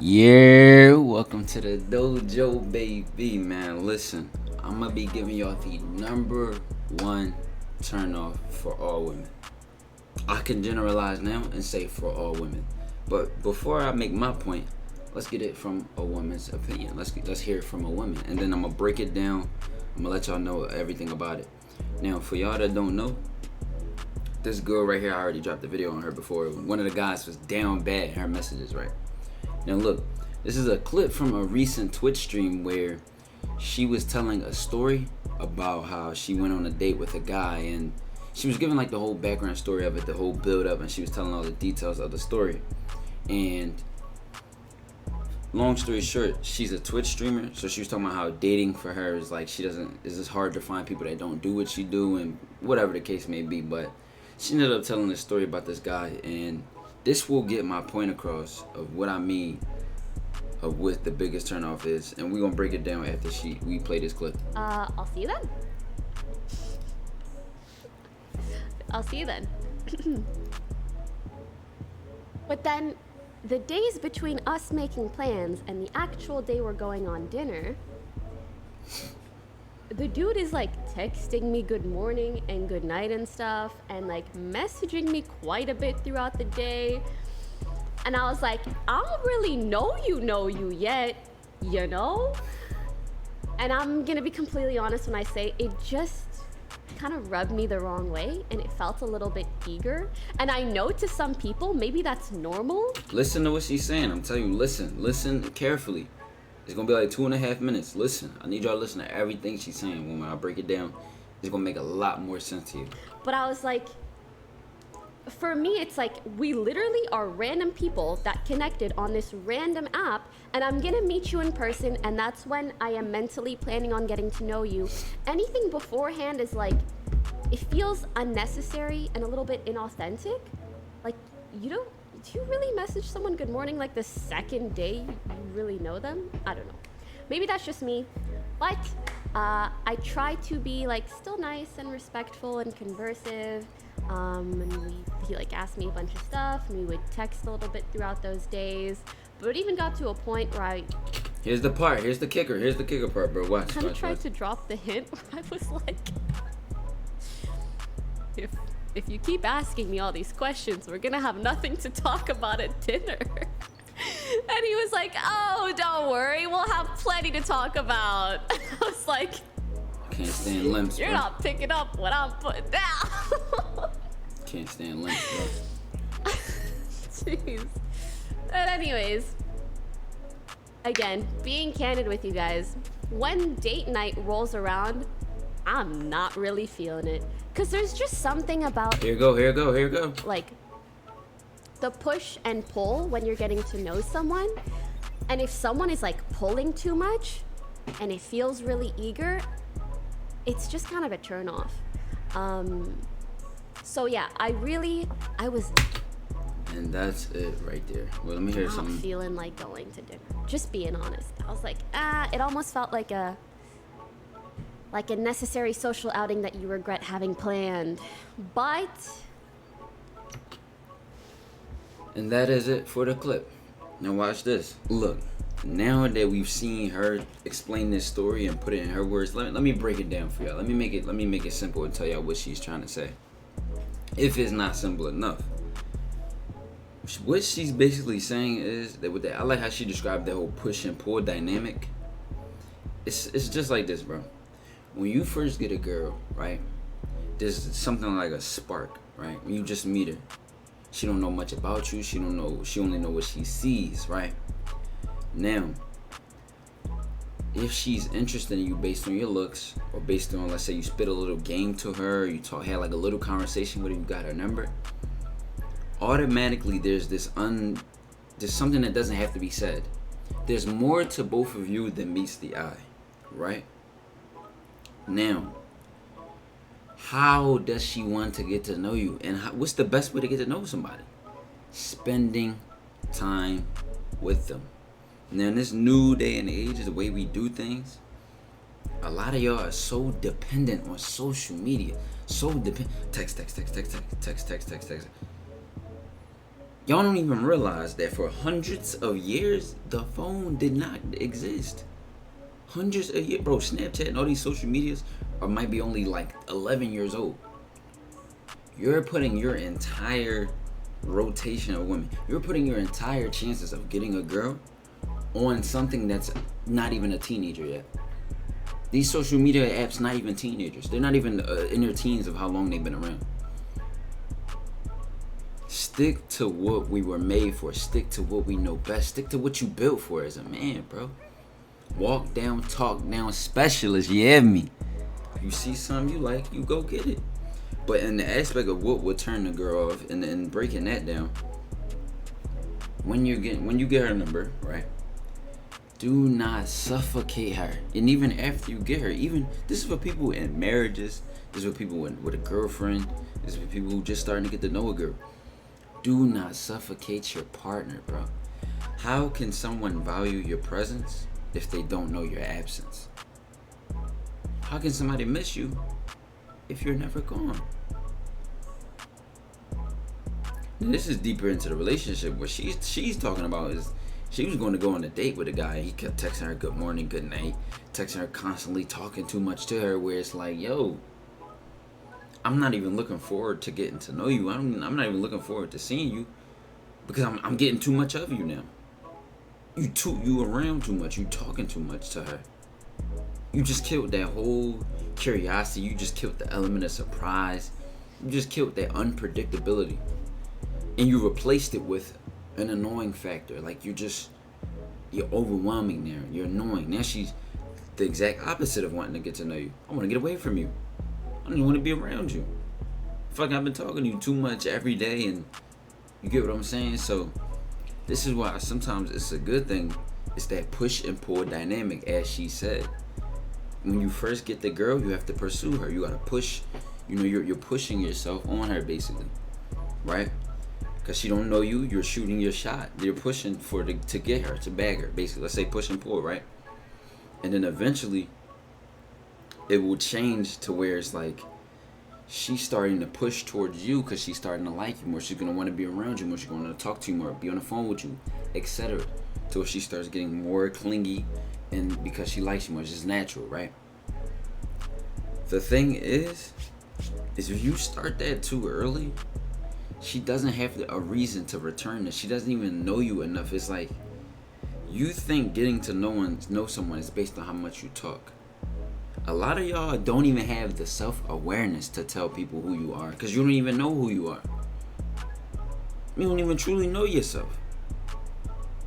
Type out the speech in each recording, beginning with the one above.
Yeah, welcome to the DOJO, baby, man. Listen, I'm gonna be giving y'all the number one turn off for all women. I can generalize now and say for all women, but before I make my point, let's get it from a woman's opinion. Let's hear it from a woman, and then I'm gonna break it down. I'm gonna let y'all know everything about it. Now, for y'all that don't know, this girl right here, I already dropped the video on her before. One of the guys was down bad in her messages, right? Now look, this is a clip from a recent Twitch stream where she was telling a story about how she went on a date with a guy, and she was giving like the whole background story of it, the whole build up, and she was telling all the details of the story. And long story short, she's a Twitch streamer, so she was talking about how dating for her is like it's just hard to find people that don't do what she do and whatever the case may be. But she ended up telling this story about this guy, and this will get my point across of what I mean of what the biggest turnoff is, and we're gonna break it down after we play this clip. I'll see you then. I'll see you then. But then, the days between us making plans and the actual day we're going on dinner, the dude is like texting me good morning and good night and stuff, and like messaging me quite a bit throughout the day. And I was like, I don't really know you yet, you know? And I'm gonna be completely honest when I say it just kind of rubbed me the wrong way, and it felt a little bit eager. And I know to some people, maybe that's normal. Listen to what she's saying. I'm telling you, listen carefully. It's gonna be like 2.5 minutes. Listen, I need y'all to listen to everything she's saying. When I break it down, it's gonna make a lot more sense to you. But I was like, for me, it's like we literally are random people that connected on this random app, and I'm gonna meet you in person, and that's when I am mentally planning on getting to know you. Anything beforehand is like, it feels unnecessary and a little bit inauthentic. Like, do you really message someone good morning like the second day you really know them? I don't know. Maybe that's just me, but I try to be like still nice and respectful and conversive. And he like asked me a bunch of stuff, and we would text a little bit throughout those days. But it even got to a point where Here's the kicker part, bro. Watch. Kind of tried to drop the hint where I was like, if you keep asking me all these questions, we're gonna have nothing to talk about at dinner. And he was like, oh, don't worry, we'll have plenty to talk about. I was like, can't stand limps, you're bro. not picking up what I'm putting down. Can't stand limps, bro. Jeez. But anyways, again, being candid with you guys, when date night rolls around, I'm not really feeling it. Because there's just something about... Here you go. Like, the push and pull when you're getting to know someone. And if someone is, like, pulling too much and it feels really eager, it's just kind of a turn off. So, yeah, I was... And that's it right there. Well, let me hear something. Not feeling like going to dinner. Just being honest. I was like, it almost felt like a necessary social outing that you regret having planned. But... And that is it for the clip. Now watch this. Look, now that we've seen her explain this story and put it in her words, let me break it down for y'all. Let me make it simple and tell y'all what she's trying to say. If it's not simple enough. What she's basically saying is that I like how she described the whole push and pull dynamic. It's just like this, bro. When you first get a girl, right, there's something like a spark, right? When you just meet her, she don't know much about you. She only know what she sees, right? Now, if she's interested in you based on your looks, or based on, let's say you spit a little game to her, had like a little conversation with her, you got her number, automatically there's something that doesn't have to be said. There's more to both of you than meets the eye, right? Now, how does she want to get to know you? And what's the best way to get to know somebody? Spending time with them. Now, in this new day and age, the way we do things, a lot of y'all are so dependent on social media. Text. Y'all don't even realize that for hundreds of years, the phone did not exist. Hundreds of years, bro. Snapchat and all these social medias might be only like 11 years old. You're putting your entire rotation of women, you're putting your entire chances of getting a girl on something that's not even a teenager yet. These social media apps, not even teenagers. They're not even in their teens of how long they've been around. Stick to what we were made for. Stick to what we know best. Stick to what you built for as a man, bro. Walk down, talk down, specialist. You have me. You see something you like, you go get it. But in the aspect of what would turn the girl off, and breaking that down, when you get her number, right? Do not suffocate her. And even after you get her, even this is for people in marriages. This is for people with a girlfriend. This is for people who just starting to get to know a girl. Do not suffocate your partner, bro. How can someone value your presence if they don't know your absence? How can somebody miss you if you're never gone? And this is deeper into the relationship. What she's talking about is she was going to go on a date with a guy. He kept texting her good morning, good night, texting her constantly, talking too much to her, where it's like, yo, I'm not even looking forward to getting to know you. I'm not even looking forward to seeing you because I'm getting too much of you now. You around too much. You talking too much to her. You just killed that whole curiosity. You just killed the element of surprise. You just killed that unpredictability. And you replaced it with an annoying factor. Like you're overwhelming there. You're annoying. Now she's the exact opposite of wanting to get to know you. I want to get away from you. I don't even want to be around you. Fuck, I've been talking to you too much every day, and you get what I'm saying? So this is why sometimes it's a good thing. It's that push and pull dynamic, as she said. When you first get the girl, you have to pursue her. You gotta push. You're pushing yourself on her, basically, right? Because she don't know you. You're shooting your shot. You're pushing to get her, to bag her, basically. Let's say push and pull, right? And then eventually it will change to where it's like she's starting to push towards you because she's starting to like you more. She's going to want to be around you more. She's going to talk to you more, be on the phone with you, etc. Till she starts getting more clingy, and because she likes you more. It's just natural, right? The thing is if you start that too early, she doesn't have a reason to return it. She doesn't even know you enough. It's like you think getting to know someone is based on how much you talk. A lot of y'all don't even have the self-awareness to tell people who you are because you don't even know who you are. You don't even truly know yourself.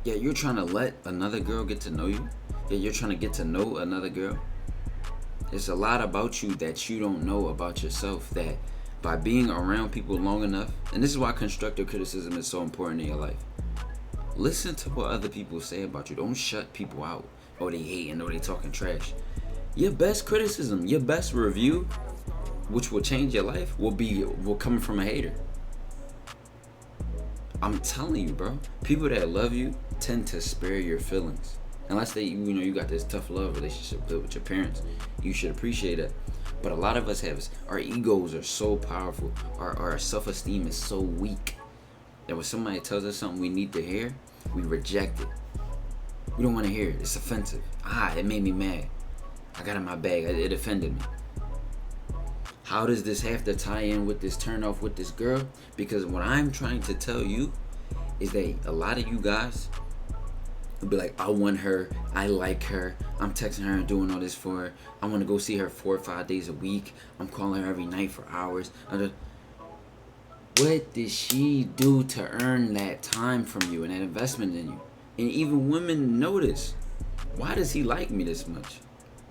Yeah, you're trying to let another girl get to know you. Yeah, you're trying to get to know another girl. There's a lot about you that you don't know about yourself that by being around people long enough, and this is why constructive criticism is so important in your life. Listen to what other people say about you. Don't shut people out. Oh, they hating, or they talking trash. Your best criticism, your best review, which will change your life, will come from a hater. I'm telling you, bro. People that love you tend to spare your feelings. Unless you got this tough love relationship with your parents. You should appreciate it. But a lot of us our egos are so powerful. Our self-esteem is so weak that when somebody tells us something we need to hear, we reject it. We don't want to hear it. It's offensive. It made me mad. I got in my bag. It offended me. How does this have to tie in with this turn off with this girl? Because what I'm trying to tell you is that a lot of you guys will be like, I want her. I like her. I'm texting her and doing all this for her. I want to go see her 4 or 5 days a week. I'm calling her every night for hours. What did she do to earn that time from you and that investment in you? And even women notice. Why does he like me this much?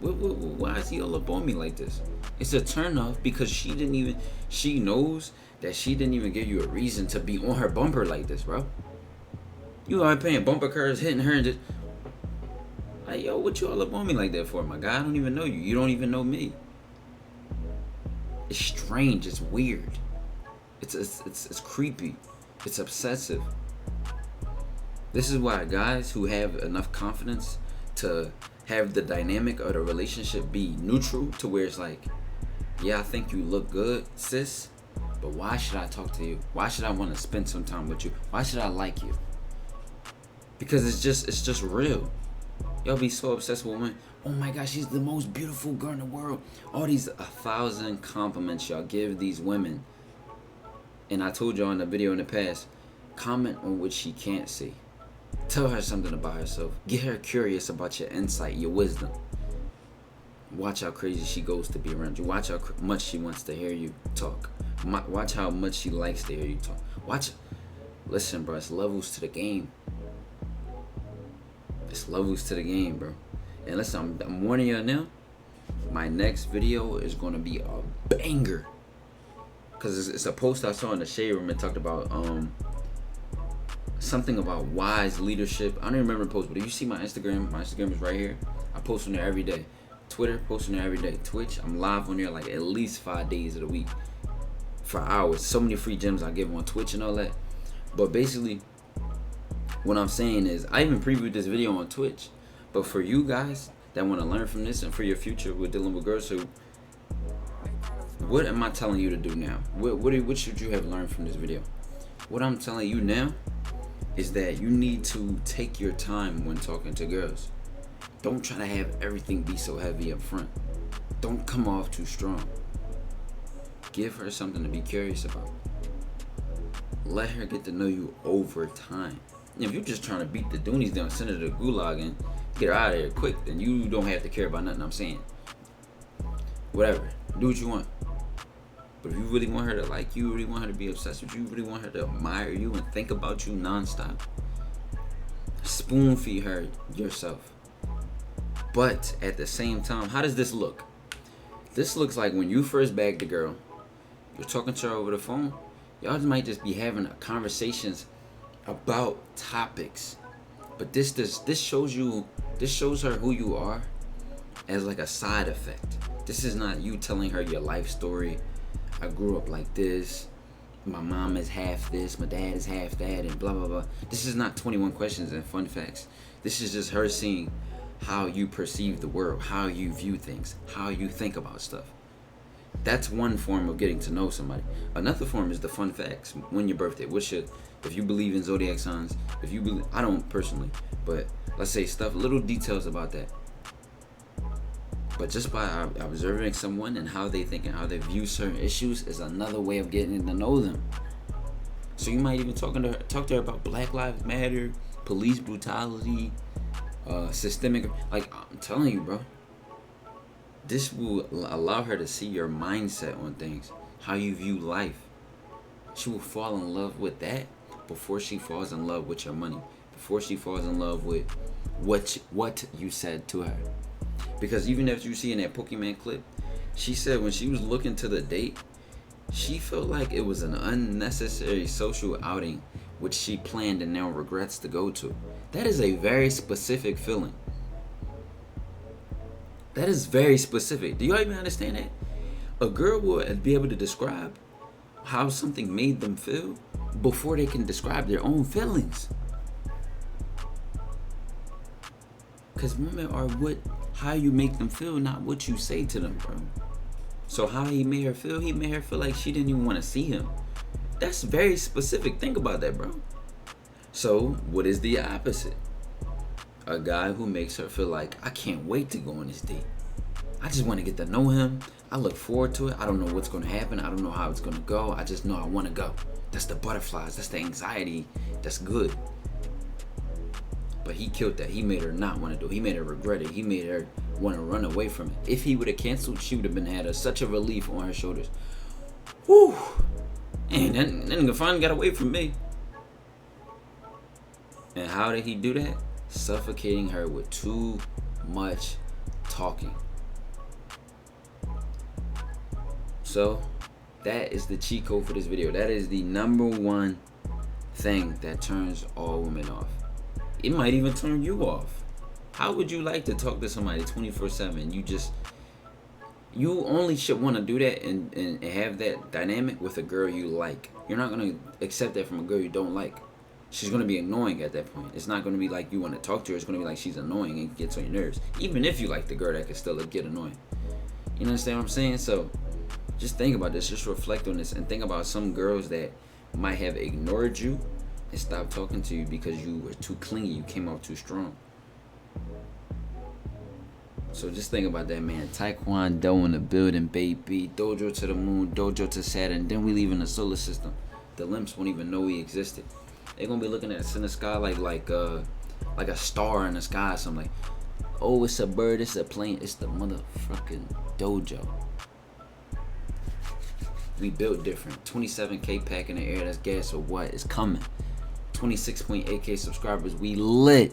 Why is he all up on me like this? It's a turn off because she knows that she didn't even give you a reason to be on her bumper like this, bro. You are paying bumper cars, hitting her and just like, yo, what you all up on me like that for, my guy? I don't even know you. You don't even know me. It's strange. It's weird. It's creepy. It's obsessive. This is why guys who have enough confidence to have the dynamic of the relationship be neutral to where it's like, yeah, I think you look good, sis, But why should I talk to you? Why should I want to spend some time with you? Why should I like you? Because it's just real. Y'all be so obsessed with women. Oh my gosh, she's the most beautiful girl in the world. All these 1,000 compliments y'all give these women. And I told y'all in the video in the past, comment on what she can't see. Tell her something about herself. Get her curious about your insight, your wisdom. Watch how crazy she goes to be around you. Watch how much she wants to hear you talk. Watch how much she likes to hear you talk. Listen, bro, it's levels to the game. It's levels to the game, bro. And listen, I'm warning you now. My next video is going to be a banger. Because it's a post I saw in the shade room. It talked about something about wise leadership. I don't even remember the post, but if you see my Instagram is right here. I post on there every day. Twitter, posting there every day. Twitch, I'm live on there like at least 5 days of the week for hours. So many free gems I give on Twitch and all that. But basically, what I'm saying is, I even previewed this video on Twitch. But for you guys that want to learn from this and for your future with dealing with girls, so what am I telling you to do now? What should you have learned from this video? What I'm telling you now is that you need to take your time when talking to girls. Don't try to have everything be so heavy up front. Don't come off too strong. Give her something to be curious about. Let her get to know you over time. If you're just trying to beat the Doonies down, send her to the gulag and get her out of here quick, then you don't have to care about nothing I'm saying. Whatever. Do what you want. But if you really want her to like you, really want her to be obsessed with you, really want her to admire you and think about you nonstop, spoon feed her yourself. But at the same time, how does this look? This looks like when you first bagged the girl, you're talking to her over the phone, y'all might just be having conversations about topics. But this shows her who you are as like a side effect. This is not you telling her your life story. I grew up like this. My mom is half this. My dad is half that, and blah blah blah. This is not 21 questions and fun facts. This is just her seeing how you perceive the world, how you view things, how you think about stuff. That's one form of getting to know somebody. Another form is the fun facts. When your birthday? If you believe in zodiac signs, I don't personally, but let's say little details about that. But just by observing someone and how they think and how they view certain issues is another way of getting to know them. So you might even talk to her about Black Lives Matter, police brutality, systemic. Like I'm telling you, bro, this will allow her to see your mindset on things, how you view life. She will fall in love with that before she falls in love with your money, before she falls in love with what you said to her. Because even if you see in that Pokimane clip, she said when she was looking to the date, she felt like it was an unnecessary social outing which she planned and now regrets to go to. That is a very specific feeling. That is very specific. Do y'all even understand that? A girl will be able to describe how something made them feel before they can describe their own feelings. Because women are how you make them feel, not what you say to them, bro. So how he made her feel like she didn't even want to see him. That's very specific. Think about that, bro. So what is the opposite? A guy who makes her feel like, I can't wait to go on this date. I just want to get to know him. I look forward to it. I don't know what's going to happen. I don't know how it's going to go. I just know I want to go. That's the butterflies. That's the anxiety. That's good. But he killed that. He made her not want to do it. He made her regret it. He made her want to run away from it. If he would have canceled, she would have had such a relief on her shoulders. Whew. And that nigga finally got away from me. And how did he do that? Suffocating her with too much talking. So that is the cheat code for this video. That is the number one thing that turns all women off. It might even turn you off. How would you like to talk to somebody 24/7? You only should want to do that and have that dynamic with a girl you like. You're not going to accept that from a girl you don't like. She's going to be annoying at that point. It's not going to be like you want to talk to her. It's going to be like she's annoying and gets on your nerves. Even if you like the girl, that can still get annoying. You understand what I'm saying? So Just think about this. Just reflect on this and think about some girls that might have ignored you and stopped talking to you because you were too clingy. You came out too strong. So just think about that, man. TyKwonDoe in the building, baby. Dojo to the moon, dojo to Saturn. Then we leave in the solar system. The limps won't even know we existed. They're gonna be looking at us in the sky like a star in the sky or something. Like, oh, it's a bird, it's a plane, it's the motherfucking dojo. We built different. 27K pack in the air, that's gas or what? It's coming. 26.8K subscribers, we lit.